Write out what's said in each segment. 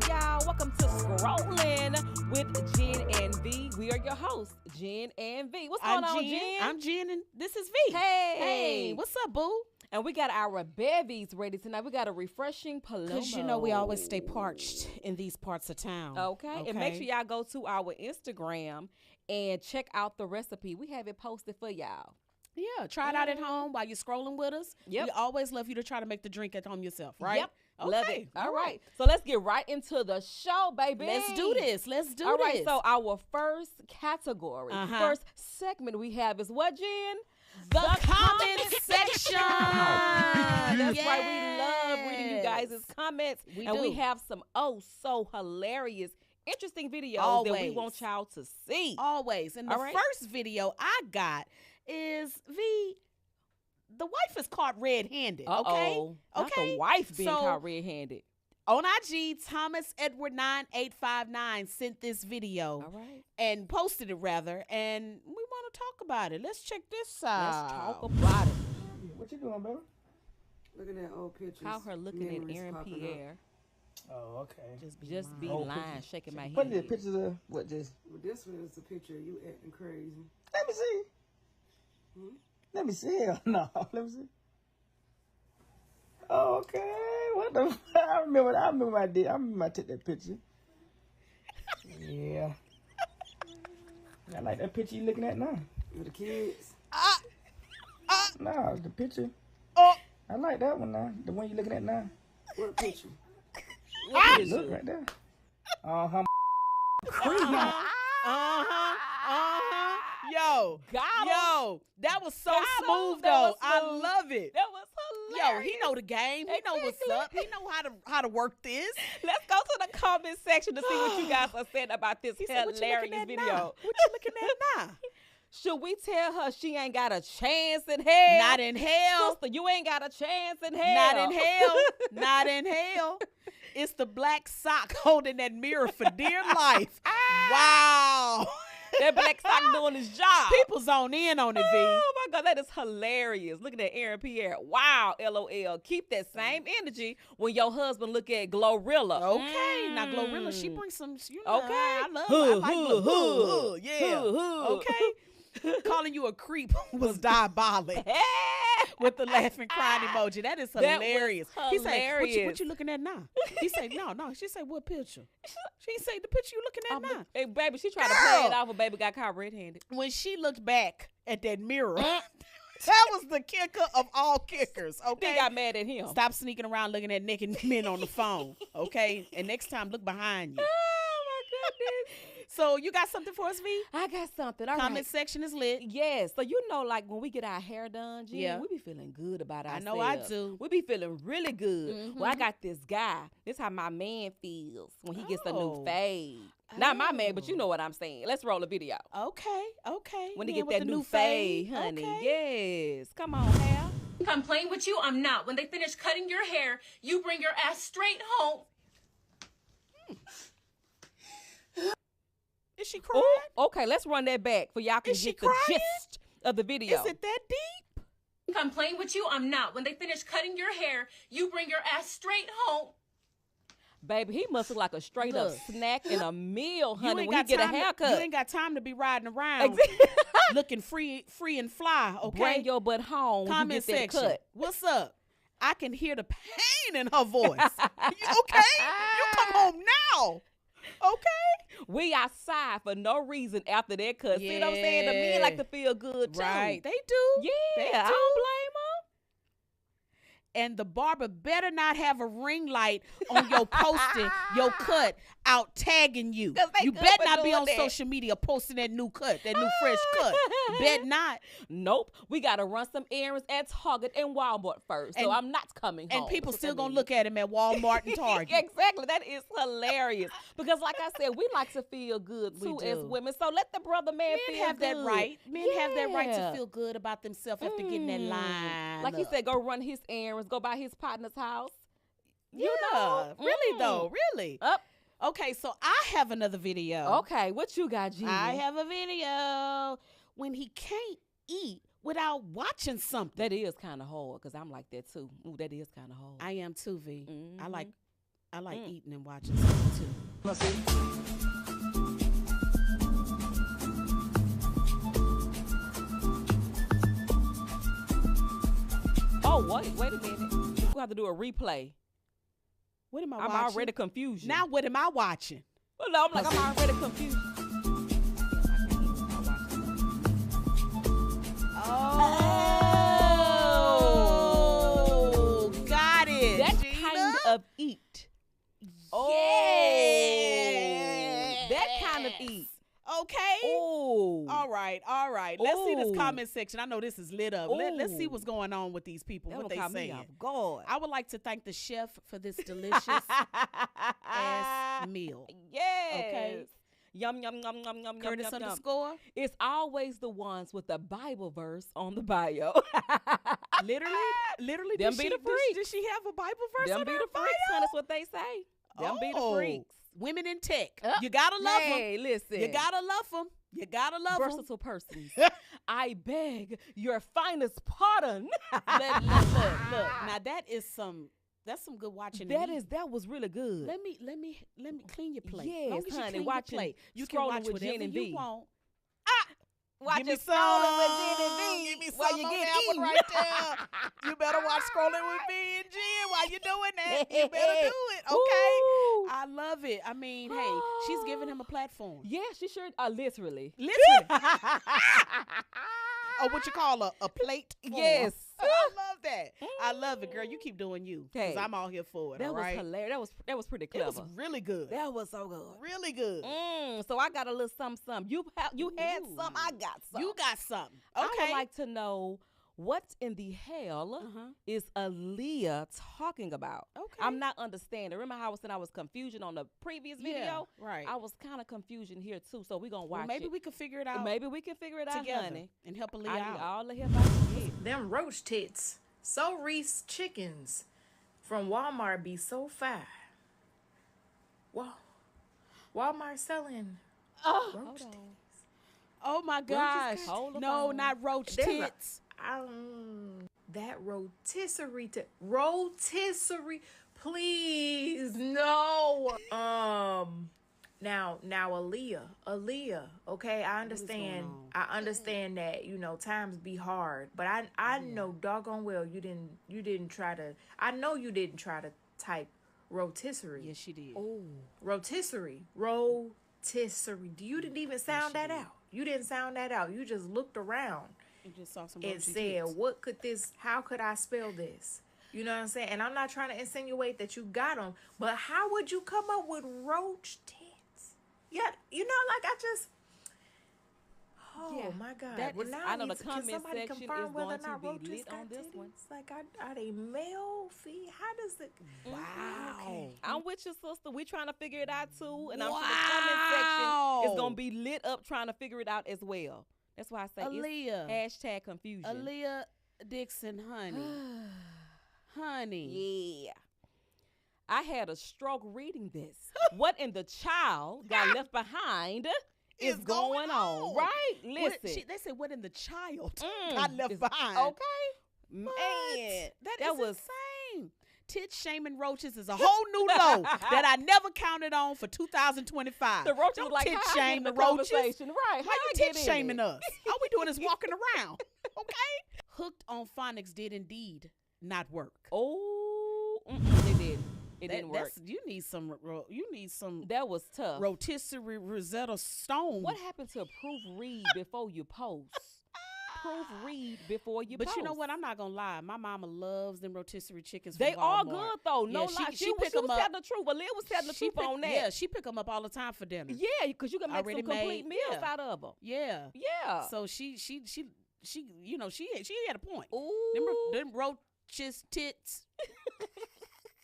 y'all? Welcome to Scrollin with Jen and Vee. We are your hosts, Jen and Vee. What's going on, Jen? I'm Jen and this is V. Hey. What's up, boo? And we got our bevies ready tonight. We got a refreshing Paloma. Because you know we always stay parched in these parts of town. Okay. And make sure y'all go to our Instagram and check out the recipe. We have it posted for y'all. Yeah, try it out at home while you're scrolling with us. Yep. We always love you to try to make the drink at home yourself, right? Yep. Okay. Love it. All right. So let's get right into the show, baby. Let's do this. All right. So our first category, first segment we have is what, Jen? The comment section. That's right. We love reading you guys' comments. We and do. we have some so hilarious, interesting videos that we Always. want y'all to see. Always. And the All right. first video I got is the wife is caught red-handed. Okay. Not the wife being So, caught red-handed. On IG, Thomas Edward 9859 sent this video All right. and posted it rather, and we want to talk about it. Let's check this out. Let's talk about it. What you doing, baby? Look at that old picture. Call her looking at Aaron Pierre. Oh, okay. Just be Old lying, pictures. shaking my What head. the pictures of what? Just Well, this one is a picture of you acting crazy. let me see. Let me see. Hell no. Let me see. Oh, okay. What the? I remember. I did. I remember I took that picture. Yeah. I like that picture you looking at now. With the kids. No, it's the picture. Oh. I like that one now. The one you looking at now. What picture? Look right there. Uh-huh. Yo, that was so Got 'em. smooth That was though. I smooth. love it. That was Yo, hilarious. he know the game. He know what's Exactly. up. He know how to work this. Let's go to the comment section to see what you guys are saying about this He said, "What you looking hilarious at video. now? What you looking at now? Should we tell her she ain't got a chance in hell? Not in hell. Sister, you ain't got a chance in hell. Not in hell. Not in hell. It's the black sock holding that mirror for dear life. Wow. That black sock doing his job. People zone in on it, V. Oh my God, that is hilarious. Look at that Aaron Pierre. Wow, LOL. Keep that same energy when your husband look at Glorilla. Okay, now Glorilla, she brings some, you know, Okay. I like Hood, Glorilla. Yeah. Hood. Okay. Calling you a creep was diabolic with the laughing crying emoji. That is That was hilarious. He said, what hilarious. you looking at now? He said, no. She said, what picture? She said, the picture you looking at now. Hey, baby, she tried to play it Girl. off, but baby got caught red-handed. When she looked back at that mirror, that was the kicker of all kickers, They okay? got mad at him. Stop sneaking around looking at naked men on the phone, okay? And next time, look behind you. Oh my goodness. So you got something for us, V? I got something. All Comment right. section is lit. Yes. So you know, like when we get our hair done, Jen, Yeah. we be feeling good about I ourselves. know I do. We be feeling really good. Well, I got this guy. This how my man feels when he gets a new Oh. fade. Not my man, but you know what I'm saying. Let's roll a video. Okay. When he Yeah, get with that the new fade, honey. Okay. Yes. Come on, hair. If I'm playing with you, I'm not. When they finish cutting your hair, you bring your ass straight home. Is she crying? Ooh, okay, let's run that back for y'all can Is she get the crying? gist of the video. Is it that deep? If I'm playing with you, I'm not. When they finish cutting your hair, you bring your ass straight home. Baby, he must look like a straight up Look. snack and a meal, You honey, ain't when he got get a time to- haircut. You ain't got time to be riding around looking free and fly, okay? Bring your butt home when Comment you get that section. cut. What's up? I can hear the pain in her voice. You okay? You come home now. Okay? We outside for no reason after that cut. See what I'm saying? The men Yeah. like to feel good too. Right. They do. Yeah, They I do. don't blame them. And the barber better not have a ring light on your posting, your cut out tagging you. 'Cause they You good better for not be doing on that. social media posting that new cut, that new fresh cut. Bet not. Nope. We got to run some errands at Target and Walmart first. So And- I'm not coming home. And people That's what still that gonna means. look at him at Walmart and Target. Exactly. That is hilarious. Because like I said, we like to feel good We too as do. women. So let the brother man Men feel have that good. right. Men have that right to Yeah. feel good about themselves after getting that line. Like he up. said, go run his errands, go by his partner's house. Yeah, really though, really. Up. Okay, so I have another video. Okay, what you got, G? I have a video when he can't eat without watching something. That is kind of hard because I'm like that too. Ooh, that is kind of hard. I am too, V. I like I like eating and watching stuff too. Oh, wait a minute. We'll have to do a replay. What am I I'm watching? already confused. Now what am I watching? Well, no, I'm like, I'm already confused. Oh, got it. That Gina. kind of eat. Oh, that kind of eat. Okay. Oh. All right. Let's see this Ooh. comment section. I know this is lit up. Let's see what's going on with these people. That what would they caught me saying. off guard. I would like to thank the chef for this delicious ass meal. Yes. Okay. Yum, yum, yum, yum, yum, Curtis yum, yum, yum. underscore. It's always the ones with the Bible verse on the bio. Literally. Them did be she, the freaks. Did she have a Bible verse Them on be her the bio? freaks, honey. That's what they say. Them be the freaks. Women in tech. You gotta love them. Hey, listen. You gotta love them. You gotta love them. Versatile persons. I beg your finest pardon. Look. Now that's some good watching. That was really good. Let me clean your plate. Yes, Long as you honey, clean your watching plate. You can Scrollin' watch with whatever Jen you Vee. want. Watch Give me it Scrollin' with Jen some. Vee Give me while some you on get that one eaten. right there. You better watch Scrolling with me and Jen while you're doing that. You better do it, okay? Ooh. I love it. I mean, hey, she's giving him a platform. Yeah, she sure. Literally. Literally. Or what you call a plate? Yes. I love that. I love it, girl. You keep doing you. Because Hey, I'm all here for it, That all was right? hilarious. That was pretty It clever. was really good. That was so good. Really good. So I got a little something. You had some. I got some. You got something. Okay. I would like to know what in the hell is Aaliyah talking about? Okay. I'm not understanding. Remember how I was saying I was confusion on the previous video? Yeah, right. I was kind of confusion here too. So we're gonna watch Well, maybe it. we could figure it out Maybe we can figure it out, together honey. and help Aaliyah I need out. all the help I can get. Them roach tits. So Reese chickens from Walmart be so fire. Wow. Walmart selling roach tits. Oh my gosh. Hold the No, phone. not roach There's tits. That rotisserie rotisserie, please no. Now Aaliyah, okay, I understand that, times be hard, but I know doggone well you didn't try to, I know you didn't try to type rotisserie. Yes, she did. Oh, rotisserie. You didn't even sound that out. You didn't sound that out. You just looked around You just saw some and roachy said, tits. how could I spell this? You know what I'm saying? And I'm not trying to insinuate that you got them, but how would you come up with roach tits? Yeah, my God. That is- I know the can comment somebody section confirm is whether or going to not be roaches lit got on this titties? one. Like, are they male, female? How does it? Wow. I'm with your sister. We trying to figure it out too, and I'm sure the comment section is gonna be lit up trying to figure it out as well. That's why I say Aaliyah. it's hashtag confusion. Aaliyah Dixon, honey. Yeah. I had a stroke reading this. What in the child got left behind is going on, right? What- Listen. they said, what in the child got left Is- behind? Okay. What? Man, that was insane. Tit shaming roaches is a whole new low that I never counted on for 2025. The roaches Don't was like, tit how I get shame in the the roaches. conversation? Right. How you I get tit in shaming it? us? All we doing is walking around. Okay. Hooked on phonics did indeed not work. Oh, they did. It didn't work. You need some. That was tough. Rotisserie Rosetta Stone. What happened to proofread before you post? Proofread before you post. But you know what? I'm not gonna lie. My mama loves them rotisserie chickens. They from are Walmart. good though. No Yeah, lie. she was pick 'em up. telling the truth. Well, Lil was telling the truth on that. Yeah, she pick them up all the time for dinner. Yeah, because you can make Already some complete made, meals yeah. out of them. Yeah. Yeah. So she had a point. Ooh. Them roaches tits.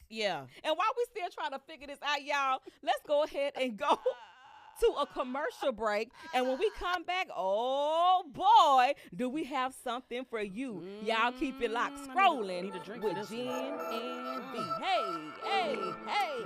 Yeah. And while we still trying to figure this out, y'all, let's go ahead and go to a commercial break. And when we come back, oh boy, do we have something for you. Y'all keep it locked. Scrolling need a drink for with this Jen one. and Vee. Hey.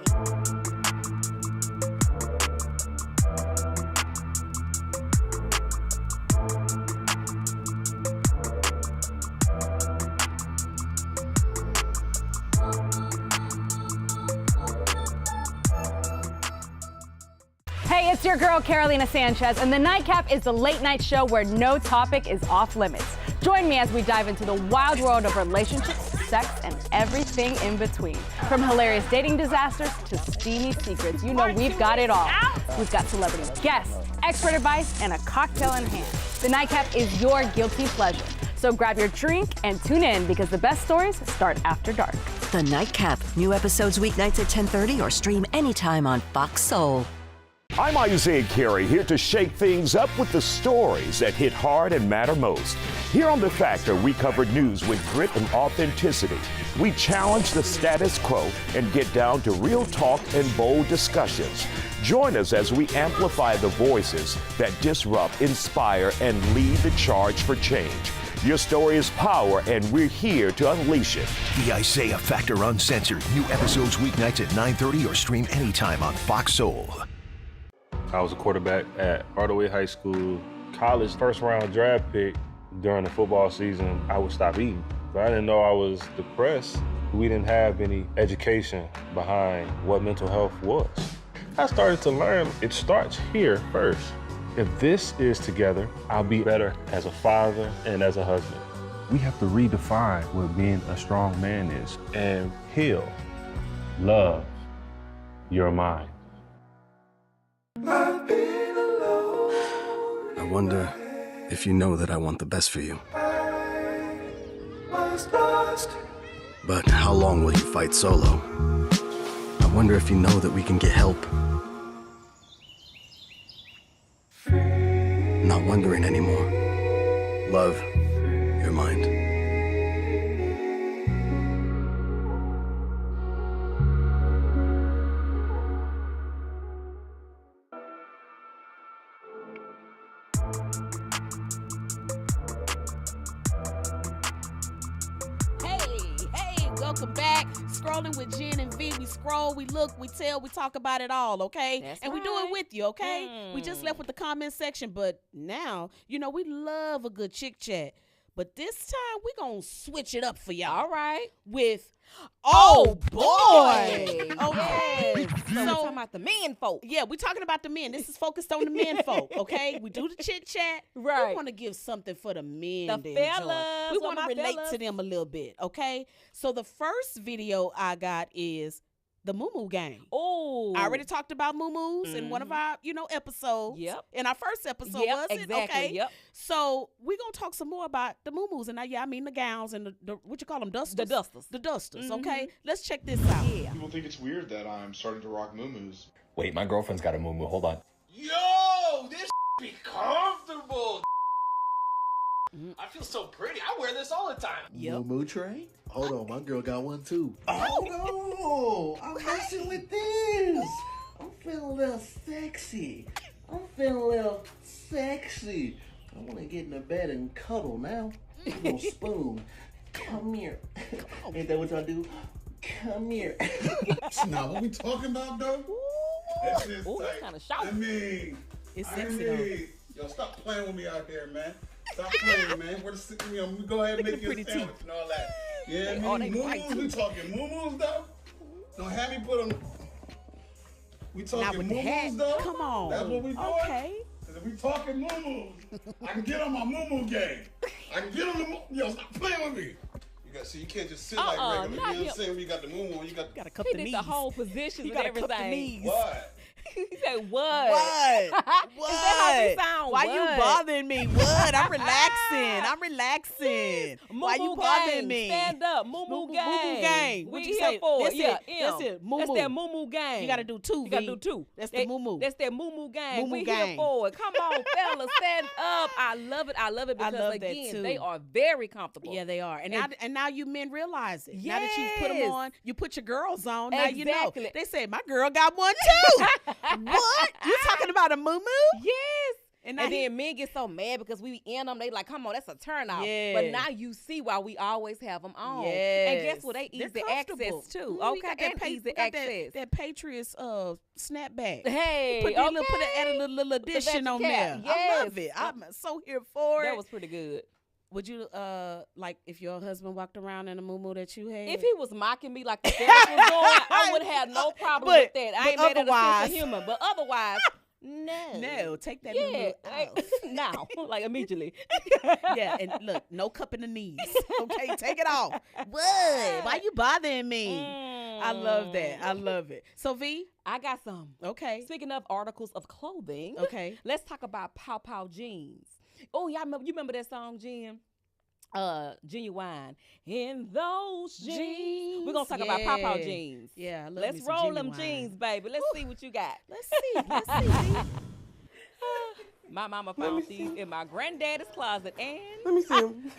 Hey, it's your girl Carolina Sanchez, and The Nightcap is the late night show where no topic is off limits. Join me as we dive into the wild world of relationships, sex, and everything in between. From hilarious dating disasters to steamy secrets, you know we've got it all. We've got celebrity guests, expert advice, and a cocktail in hand. The Nightcap is your guilty pleasure. So grab your drink and tune in because the best stories start after dark. The Nightcap. New episodes weeknights at 10:30 or stream anytime on Fox Soul. I'm Isaiah Carey, here to shake things up with the stories that hit hard and matter most. Here on The Factor, we cover news with grit and authenticity. We challenge the status quo and get down to real talk and bold discussions. Join us as we amplify the voices that disrupt, inspire, and lead the charge for change. Your story is power, and we're here to unleash it. The Isaiah Factor Uncensored. New episodes weeknights at 9:30 or stream anytime on Fox Soul. I was a quarterback at Hardaway High School. College first round draft pick. During the football season, I would stop eating. But I didn't know I was depressed. We didn't have any education behind what mental health was. I started to learn it starts here first. If this is together, I'll be better as a father and as a husband. We have to redefine what being a strong man is and heal, love your mind. I wonder if you know that I want the best for you. But how long will you fight solo? I wonder if you know that we can get help. Not wondering anymore. Love your mind. Welcome back. Scrolling with Jen and Vee. We scroll, we look, we tell, we talk about it all, okay? That's and right. we do it with you, okay? We just left with the comment section, but now, you know, we love a good chick chat. But this time, we're going to switch it up for y'all. All right. With, oh boy. Okay. So we're talking about the men folk. Yeah, we're talking about the men. This is focused on the men folk, okay? We do the chit chat. Right. We want to give something for the men. The to fellas, enjoy. We want to my relate fellas. to them a little bit, okay? So the first video I got is the Moo Moo Gang. Oh. I already talked about Moo Moos in one of our, episodes. Yep. In our first episode, Yep, was it? exactly. Okay. Yep. So we're going to talk some more about the Moo Moos. And I mean the gowns and the what you call them, dusters? The dusters. The dusters, Mhm. okay? Let's check this out. Yeah. People think it's weird that I'm starting to rock muumuus. Wait, my girlfriend's got a moo-moo. Hold on. Yo, this be comfortable. I feel so pretty. I wear this all the time. Moo tray? Hold on, my girl got one too. Oh no, I'm messing with this. I'm feeling a little sexy. I want to get in the bed and cuddle now. A little spoon. Come here. Ain't that what y'all do? Come here. That's not what we talking about, though. That's just Ooh, like, kind of shout. I mean, It's sexy, yo, stop playing with me out here, man. Stop playing, man. Where the we go ahead and make you a pretty sandwich and all that. Yeah, They I mean, white muumuus, we talking muumuus, though? Don't have me put them. We Not talking with the hat. muumuus, though? Come on. That's what we doing? Okay. If we talking muumuus, I can get on my muumuu game. I can get on the yo, stop playing with me. You can't just sit like regular. You know what I'm saying? When you got the muumuu, you got to cup He the did knees. the whole position You and gotta cup the everything. knees. What? He said, what? What? Is that how he sound? Why What? you bothering me? What? I'm relaxing. Why you Moo-moo bothering gang. me? Stand up. Moo-moo gang. Moo-moo gang. We What you here say? for That's it. Yeah, it. That's it. Moo-moo. That's that moo-moo gang. You gotta do two. You gotta V. do two. That's the moo-moo. That's that moo-moo gang. Moo-moo We gang. here for it. Come on, fellas, stand up. I love it. I love it I because love that again, too. they are very comfortable. Yeah, they are. And now you men realize it. Yes. Now that you put them on, you put your girls on. Now you know. Exactly. They say my girl got one too. What? You talking about a moo-moo? Yes. And then men get so mad because we in them. They like, come on, that's a turn off. Yeah. But now you see why we always have them on. Yes. And guess what? They They're easy comfortable. access too. We Okay, got that and pa- easy we got access. That Patriots snapback. Hey, Put that okay. add a little addition that on cap. there. I Yes. love it. I'm so here for it. That was pretty good. Would you like if your husband walked around in a muumuu that you had? If he was mocking me like the dance was going, I would have no problem with that. I ain't made it a sense of humor. But otherwise, No, take that Yeah, out. now, like immediately. Yeah, and look, no cupping the knees. Okay, take it off. What? Why you bothering me? I love that. I love it. So V, I got some. Okay. Speaking of articles of clothing, Okay. let's talk about Pow Pow jeans. Oh, y'all remember? You remember that song, Jen? Genuine. In those jeans. We're gonna talk about Pow Pow jeans. Yeah, I love Let's me some roll them Genuine. jeans, baby. Let's see what you got. Let's see. My mama found these in my granddaddy's closet, and Let me see them.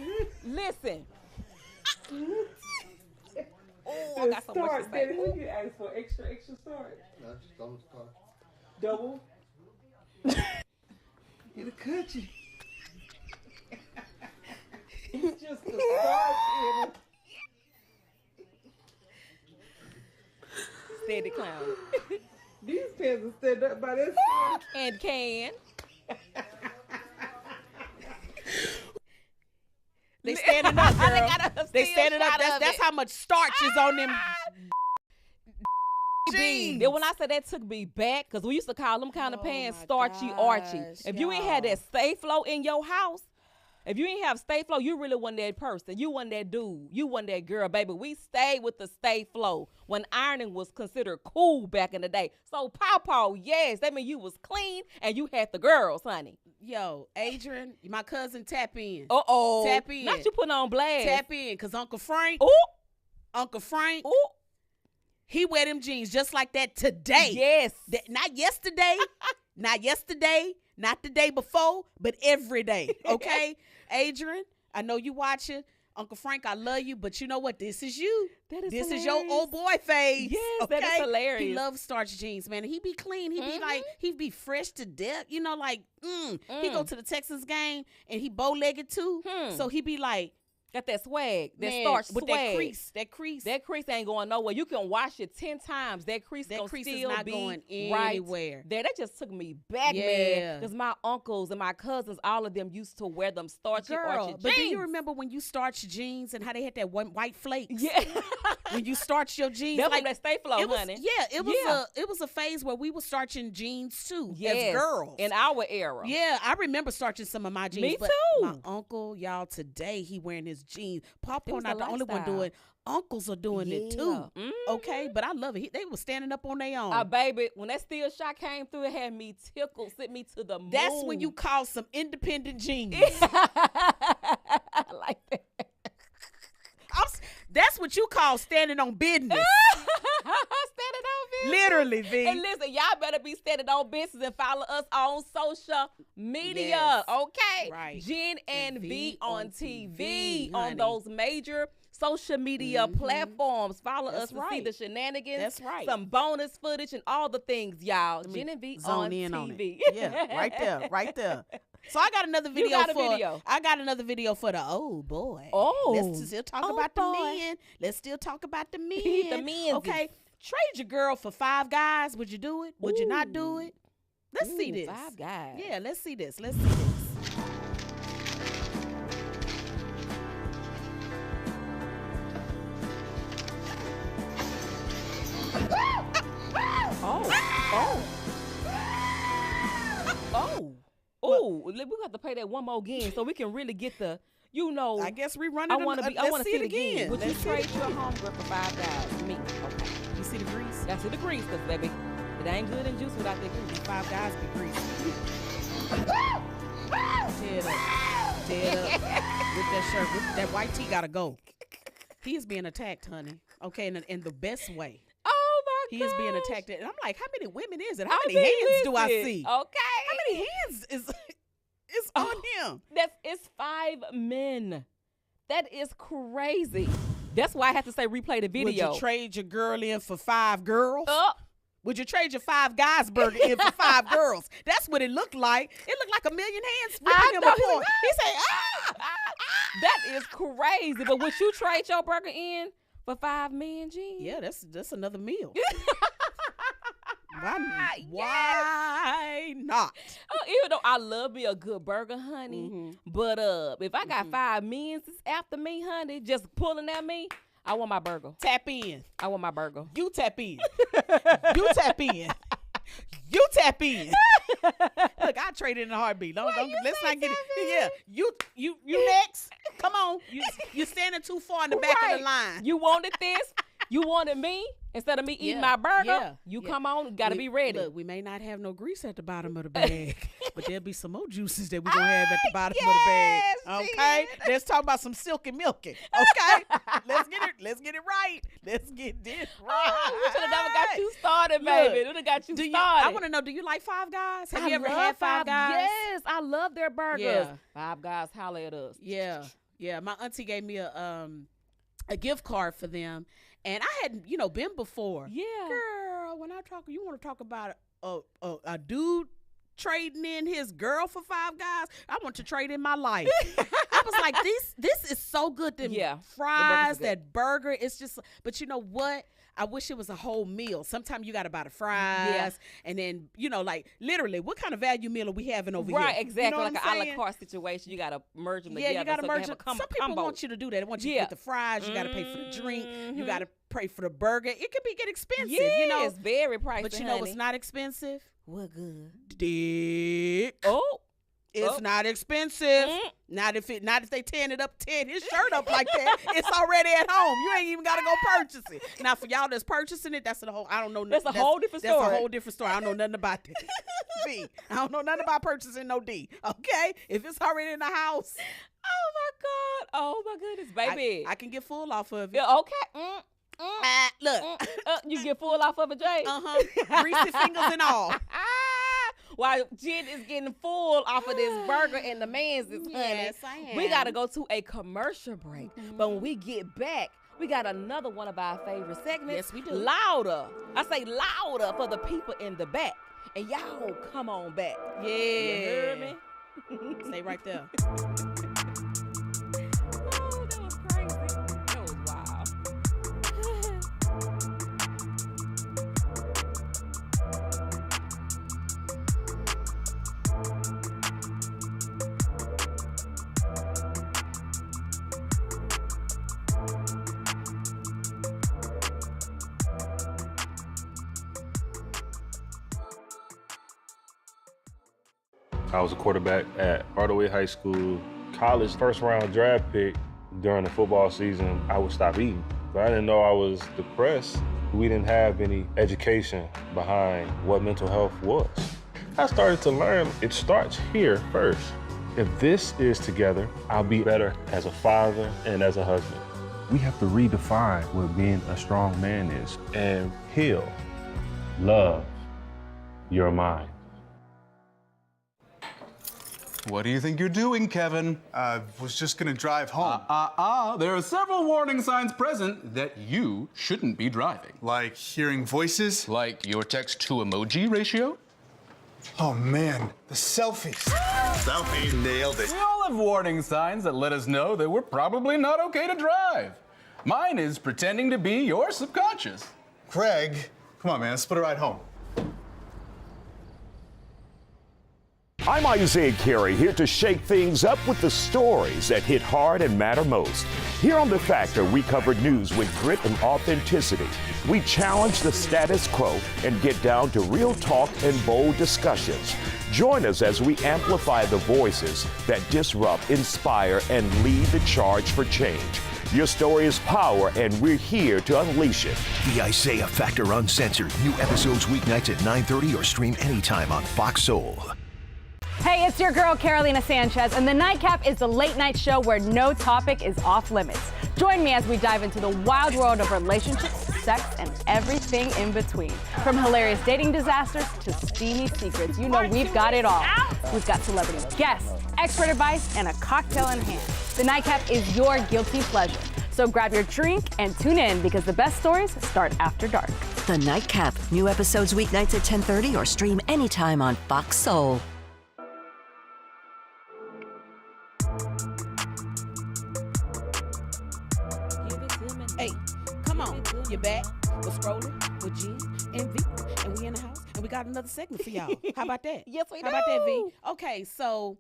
listen. Oh, I got so much to say. You can ask for extra start. No, just don't start. Double. It'll cut you. It's just the start. Steady clown. These pants are stand up by themselves. And can. They standing up, girl. They still standing up. shot of That's it. how much starch is on them jeans. Then when I said that took me back, because we used to call them kind of pants starchy Archie. If you ain't had that Stay Flow in your house, if you ain't have Stay Flow, you really wasn't that person. You wasn't that dude. You wasn't that girl, baby. We stayed with the Stay Flow when ironing was considered cool back in the day. So Pow Pow, yes, that mean you was clean and you had the girls, honey. Yo, Adrian, my cousin, tap in. Uh-oh. Tap in. Not you putting on blast. Tap in, because Uncle Frank, he wear them jeans just like that today. Yes. Not yesterday, not the day before, but every day, okay? Adrian, I know you watching. Uncle Frank, I love you, but you know what? This is you. This is your old boy phase. Yes, okay? that is hilarious. He loves starch jeans, man. He be clean. He be like, he be fresh to death. You know, like, he go to the Texas game and he bow-legged too. So he be like, got that swag, that man, starch with swag. that crease. That crease ain't going nowhere. You can wash it 10 times. That crease That gonna crease is still not be going right anywhere. there. That just took me back, Yeah. man. Because my uncles and my cousins, all of them used to wear them starchy archy jeans. But do you remember when you starched jeans and how they had that one white flakes? Yeah. When you starched your jeans, That was like that Stay Flow, it was, honey. Yeah, it was a phase where we were starching jeans too, Yes, as girls in our era. Yeah, I remember starching some of my jeans. Me but too. My uncle, y'all, today he wearing his jeans. Papa It was not the the only one lifestyle. doing. Uncles are doing it too. Yeah. Okay, but I love it. They were standing up on their own. Baby, when that steel shot came through, it had me tickled, sent me to the moon. That's when you call some independent jeans. I like that. That's what you call standing on business. Standing on business. Literally, V. And listen, y'all better be standing on business and follow us on social media. Yes. Okay? Right. Jen and V on TV, honey. on those major social media platforms. Follow That's us to see right. the shenanigans. That's right. Some bonus footage and all the things, y'all. Jen and V Zone on in TV. on it. Yeah, right there. So I got another video got a for video. I got another video for the old boy. Oh. Let's still talk about the men. Let's still talk about the men. The men's. Okay. Trade your girl for 5 guys. Would you do it? Would you not do it? Let's see this. 5 guys. Yeah, let's see this. Let's see this. Oh, we got to play that one more again so we can really get the, I guess we run it. I want to let's see it again. Would you Let's see trade it your again. homegirl for 5 guys? Me. Okay. You see the grease? I see the grease, because, baby, it ain't good and juice without that grease. 5 guys be greasy. Dead up. With that shirt. With that white tee gotta go. He is being attacked, honey. Okay, in the best way. Oh, my He God. is being attacked. And I'm like, how many women is it? How I many mean, hands do I listen, see? Okay. How many hands is on him? It's 5 men. That is crazy. That's why I have to say replay the video. Would you trade your girl in for 5 girls? Oh. Would you trade your 5 guys burger in for 5 girls? That's what it looked like. It looked like a million hands ripping him apart. He said, That is crazy. But would you trade your burger in for 5 men, Jean? Yeah, that's another meal. Why not? Even though I love me a good burger, honey, but if I got 5 men after me, honey, just pulling at me, I want my burger. Tap in. I want my burger. You tap in. You tap in. You tap in. Look, I trade it in a heartbeat. Let's not get it. Yeah, you next. Come on. You standing too far in the back of the line. You wanted this. You wanted me. Instead of me eating my burger, come on. Got to be ready. Look, we may not have no grease at the bottom of the bag, but there'll be some more juices that we're going to have at the bottom of the bag. Okay? Let's talk about some silky milky. Okay? Let's get it right. Let's get this right. We should have never got you started, baby. Would have got you started. I want to know, do you like Five Guys? Have you ever had Five Guys? Yes, I love their burgers. Yeah. Five Guys, holla at us. Yeah. Yeah, my auntie gave me a gift card for them. And I hadn't, been before. Yeah. Girl, when you want to talk about a dude trading in his girl for Five Guys, I want to trade in my life. I was like, this is so good. Them fries, that burger, it's just, but you know what? I wish it was a whole meal. Sometimes you got to buy the fries, and then, like, literally, what kind of value meal are we having over here? Right, exactly. Like an a la carte situation. You got to merge them together. Yeah, you got to merge them. Some people combo. want you to do that. They want you to get the fries. You got to pay for the drink. You got to pay for the burger. It can get expensive, it's very pricey, but what's not expensive? What good? Dick. Oh. It's not expensive. Not if they tearing it up, tearing his shirt up like that. It's already at home. You ain't even got to go purchase it. Now, for y'all that's purchasing it, that's a whole. I don't know. That's a whole different story. That's a whole different story. I don't know nothing about that. B. I don't know nothing about purchasing no D. Okay, if it's already in the house. Oh my goodness, baby. I can get full off of it. Yeah, okay. Look, you get full off of it, Jay. Greasy fingers and all. While Jen is getting full off of this burger and the man's is honey. Yes, I am. We got to go to a commercial break. But when we get back, we got another one of our favorite segments. Yes, we do. Louder. I say louder for the people in the back. And y'all come on back. Yeah. You heard me? Stay right there. Oh, that was crazy. That was wild. I was a quarterback at Hardaway High School. College first round draft pick. During the football season, I would stop eating. But I didn't know I was depressed. We didn't have any education behind what mental health was. I started to learn it starts here first. If this is together, I'll be better as a father and as a husband. We have to redefine what being a strong man is and heal, love your mind. What do you think you're doing, Kevin? I was just gonna drive home. There are several warning signs present that you shouldn't be driving. Like hearing voices? Like your text to emoji ratio? Oh man, the selfies. Selfie, nailed it. We all have warning signs that let us know that we're probably not okay to drive. Mine is pretending to be your subconscious. Craig, come on man, let's split a ride home. I'm Isaiah Carey, here to shake things up with the stories that hit hard and matter most. Here on The Factor, we cover news with grit and authenticity. We challenge the status quo and get down to real talk and bold discussions. Join us as we amplify the voices that disrupt, inspire, and lead the charge for change. Your story is power, and we're here to unleash it. The Isaiah Factor Uncensored. New episodes weeknights at 9:30 or stream anytime on Fox Soul. Hey, it's your girl, Carolina Sanchez, and The Nightcap is the late night show where no topic is off limits. Join me as we dive into the wild world of relationships, sex, and everything in between. From hilarious dating disasters to steamy secrets, you know we've got it all. We've got celebrity guests, expert advice, and a cocktail in hand. The Nightcap is your guilty pleasure. So grab your drink and tune in because the best stories start after dark. The Nightcap. New episodes weeknights at 10:30 or stream anytime on Fox Soul. Hey, come on, you're back. We're scrolling with Jen and Vee, and we in the house, and we got another segment for y'all. How about that? Yes, we do. How about that, Vee? Okay, so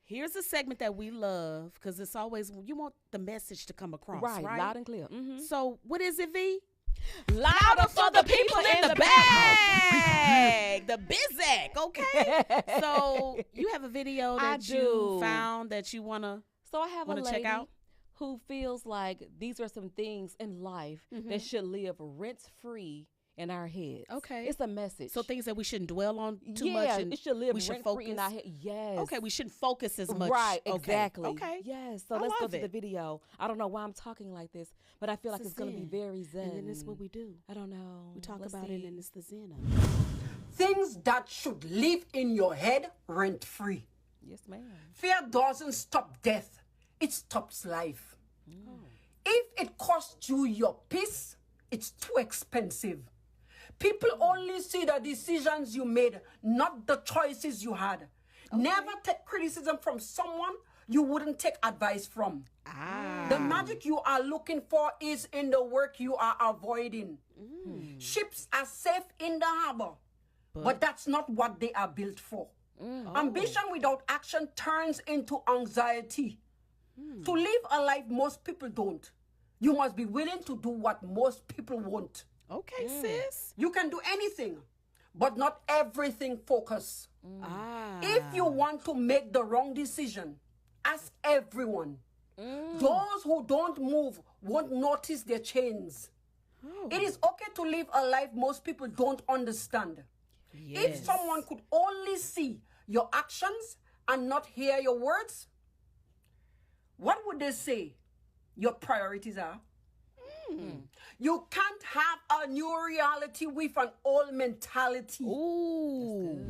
here's a segment that we love because it's always you want the message to come across, right? Loud and clear. So what is it, Vee? Louder for the people in the bag. The Bizak, okay? So you have a video that you found that you wanna check out? Who feels like these are some things in life that should live rent-free in our heads. Okay. It's a message. So things that we shouldn't dwell on too much. And it should live we should rent-free focus in our head. Yes. Okay, we shouldn't focus as much. Right, Okay. exactly. Okay. Yes. So I let's go love to the it. video. I don't know why I'm talking like this, but I feel like it's going to be very zen. And then this is what we do. I don't know. We talk Let's about see. it and it's the zen. Things that should live in your head rent-free. Yes, ma'am. Fear doesn't stop death. It stops life. If it costs you your peace, it's too expensive. People only see the decisions you made, not the choices you had. Never take criticism from someone you wouldn't take advice from. The magic you are looking for is in the work you are avoiding. Ships are safe in the harbor, but that's not what they are built for. Ambition without action turns into anxiety. To live a life most people don't, you must be willing to do what most people won't. Okay, sis. You can do anything, but not everything focus. If you want to make the wrong decision, ask everyone. Those who don't move won't notice their chains. It is okay to live a life most people don't understand. If someone could only see your actions and not hear your words, what would they say your priorities are? You can't have a new reality with an old mentality. Ooh.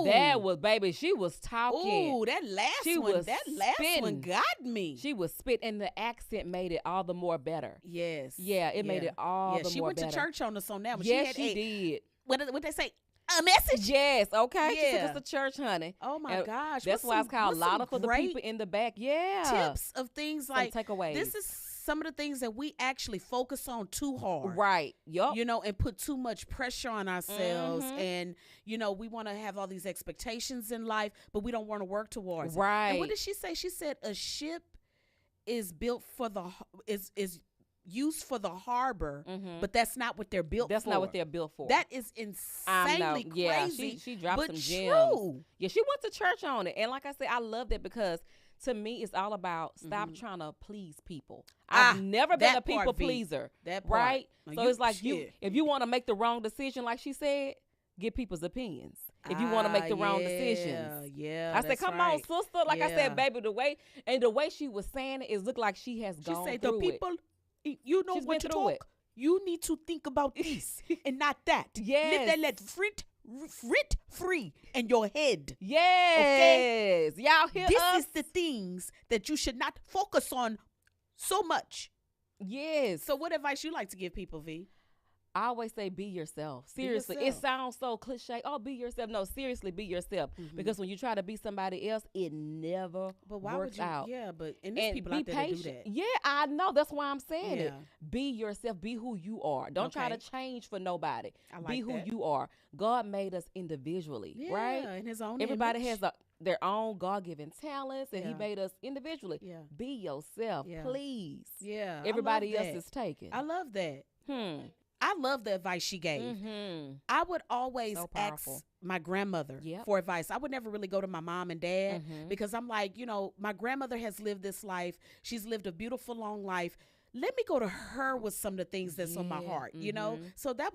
That was, baby, she was talking. Ooh, that last one got me. She was spit, and the accent made it all the more better. Yes. Yeah, it made it all the more better. She went to church on us on that one. Yes, she did. What they say? A message? Yes, okay. Yeah. She took us to church, honey. Oh, my gosh. That's why it's called Louder for the people in the back. Yeah. Tips of things like, takeaways. This is some of the things that we actually focus on too hard. Right. Yup. You know, and put too much pressure on ourselves. And, you know, we want to have all these expectations in life, but we don't want to work towards it. Right. And what did she say? She said a ship is built for the, is used for the harbor, but that's not what they're built for. That's not what they're built for. That is insanely crazy. Yeah, she dropped some gems. True. Yeah, she went to church on it. And like I said, I love that because to me, it's all about stop trying to please people. I've never been a people pleaser. That part. Right? No, So it's like if you want to make the wrong decision, like she said, get people's opinions. If you want to make the wrong decisions. Yeah. I said, come on, sister. Like I said, baby, the way she was saying it looked like she has gone said through the people, you know, She's when been to through talk, it. you need to think about this and not that. Yes. Let frit free in your head. Yes. Okay? Y'all hear this us? Is the things that you should not focus on so much. Yes. So what advice you like to give people, V? I always say be yourself. Seriously. yourself. It sounds so cliche. Oh, be yourself. No, seriously, be yourself. Because when you try to be somebody else, it never works out. Yeah, but and there's people out there that do that. Yeah, I know. That's why I'm saying it. Yeah. Be yourself. Be who you are. Don't try to change for nobody. I like be who that. you are. God made us individually, Yeah, right? in his own Everybody image. has their own God-given talents, and he Yeah. made us individually. Yeah. Be yourself, Yeah. please. Yeah. Everybody I love else that. is taken. I love that. I love the advice she gave. I would always So powerful. ask my grandmother Yep. for advice. I would never really go to my mom and dad because I'm like, you know, my grandmother has lived this life. She's lived a beautiful, long life. Let me go to her with some of the things that's on my heart, you know? So that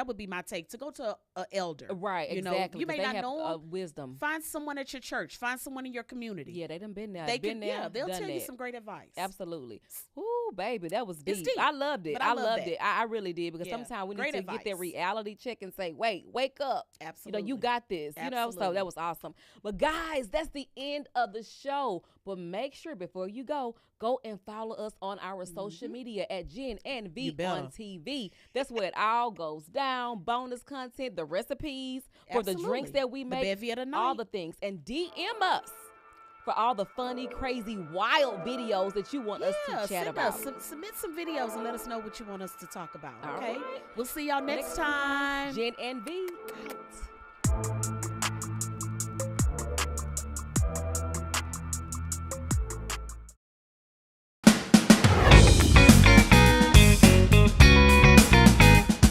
would be my take, to go to an elder. Right, you know? exactly. You may 'cause they not have, know 'em. wisdom. Find someone at your church. Find someone in your community. Yeah, they done been there. They been could, there. yeah, they'll done tell you that. some great advice. Absolutely. Ooh, baby, that was deep. deep, I loved it. but I love loved that. it. I really did, because Yeah. sometimes we Great need to get that advice. reality check and say, wake up. Absolutely. You know, you got this. You know, so Absolutely. that was awesome. But guys, that's the end of the show. But make sure before you go and follow us on our social media at Jen and V on TV. That's where it all goes down. Bonus content, the recipes for the drinks Absolutely. that we The make, bevy of the all night. the things. And DM us for all the funny, crazy, wild videos that you want us to chat send about. us submit some videos and let us know what you want us to talk about. All Okay, right. we'll see y'all next time. Jen and V out.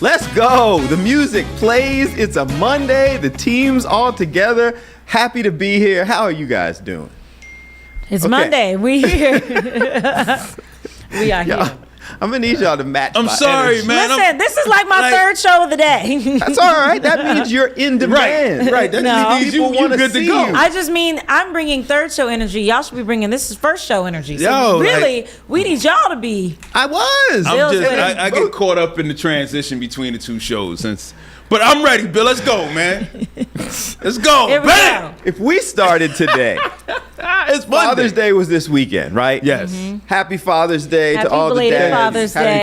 Let's go. The music plays. It's a Monday. The team's all together. Happy to be here. How are you guys doing? It's Monday. We here. We are here. I'm gonna need y'all to match. I'm sorry, energy. man. Listen, this is like my third show of the day. That's all right. That means you're in demand. Right. That means you good to go. I just mean I'm bringing third show energy. Y'all should be bringing this is first show energy. So Yo, really, we need y'all to be. I was. I get caught up in the transition between the two shows but I'm ready, Bill. Let's go, man. Let's go. Bam! If we started today, it's Father's Day was this weekend, right? Yes. Happy Father's Day to all the dads. Happy belated Father's Day.